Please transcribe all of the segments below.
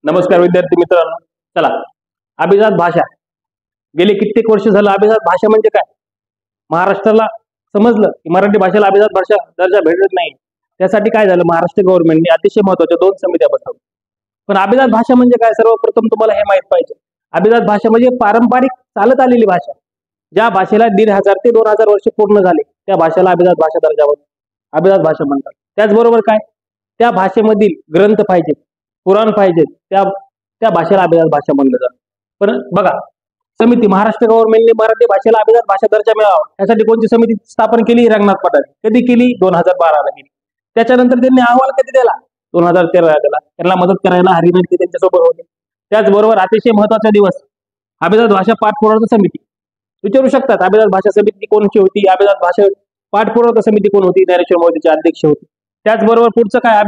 नमस्कार विद्यार्थी मित्रांनो, चला अभिजात भाषा। गेले कित्येक वर्ष झालं अभिजात भाषा म्हणजे काय महाराष्ट्राला समजलं की मराठी भाषेला अभिजात भाषा दर्जा भेटत नाही। त्यासाठी काय झालं, महाराष्ट्र गव्हर्नमेंटने अतिशय महत्त्वाच्या 2 समित्या बसवल्या। पण अभिजात भाषा म्हणजे काय, सर्वप्रथम तुम्हाला हे माहित पाहिजे। अभिजात भाषा म्हणजे पारंपरिक चालत आलेली भाषा, ज्या भाषेला 1500 ते 2000 वर्ष पूर्ण झाले त्या भाषेला अभिजात भाषा दर्जा अभिजात भाषा म्हणतात। त्याचबरोबर काय, त्या भाषेमधील ग्रंथ पाहिजेत, पुराण पाहिजेत, त्या भाषेला अभिजात भाषा म्हणलं जातं। पण बघा, समिती महाराष्ट्र गव्हर्नमेंटने मराठी भाषेला अभिजात भाषा दर्जा मिळावा यासाठी कोणती समिती स्थापन केली? रंगनाथ पठारे। कधी केली? 2012 ला केली। त्याच्यानंतर त्यांनी अहवाल कधी दिला? 2013 ला दिला। त्यांना मदत करायला हरिनाथ त्यांच्यासोबत होते। त्याचबरोबर अतिशय महत्त्वाचा दिवस अभिजात भाषा पाठपुरावा समिती। विचारू शकतात अभिजात भाषा समिती कोणची होती, अभिजात भाषा पाठपुरावा समिती कोण होती? ज्ञानेश्वर मोदीचे अध्यक्ष होते। त्याचबरोबर पुढचं काय,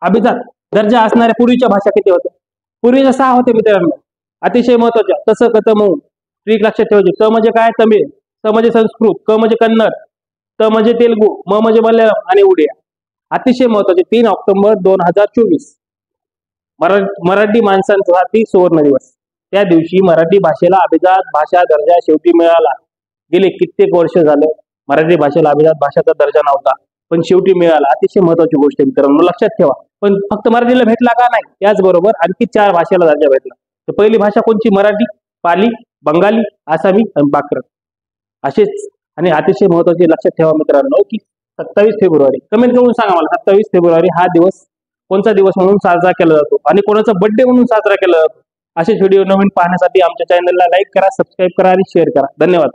अभिजात दर्जा असणाऱ्या पूर्वीच्या भाषा किती होत्या? पूर्वीच्या 6 होते मित्रांनो, अतिशय महत्वाच्या। तसं कथम ट्रिक लक्षात ठेवायचे। क म्हणजे काय? तमिळ, स म्हणजे संस्कृत, क म्हणजे कन्नड, त म्हणजे तेलुगू, म म्हणजे मल्याळम आणि उडिया। अतिशय महत्वाचे 3 ऑक्टोबर 2024 मराठी माणसांसाठी सुवर्ण दिवस। त्या दिवशी मराठी भाषेला अभिजात भाषा दर्जा शेवटी मिळाला। गेले कित्येक वर्ष झालं मराठी भाषेला अभिजात भाषाचा दर्जा नव्हता, पण शेवटी मिळाला। अतिशय महत्वाची गोष्ट आहे मित्रांनो, लक्षात ठेवा। पण फक्त मराठीला भेटला का? नाही, त्याचबरोबर आणखी 4 भाषेला दर्जा भेटला। तर पहिली भाषा कोणची? मराठी, पाली, बंगाली, आसामी आणि प्राकृत असेच। आणि अतिशय महत्वाचे लक्षात ठेवा मित्रांनो की 27 फेब्रुवारी, कमेंट करून सांगा मला 27 फेब्रुवारी हा दिवस कोणता दिवस म्हणून साजरा केला जातो आणि कोणाचा बर्थडे म्हणून साजरा केला जातो। असेच व्हिडिओ नवीन पाहण्यासाठी आमच्या चॅनलला लाईक करा, सबस्क्राईब करा आणि शेअर करा। धन्यवाद।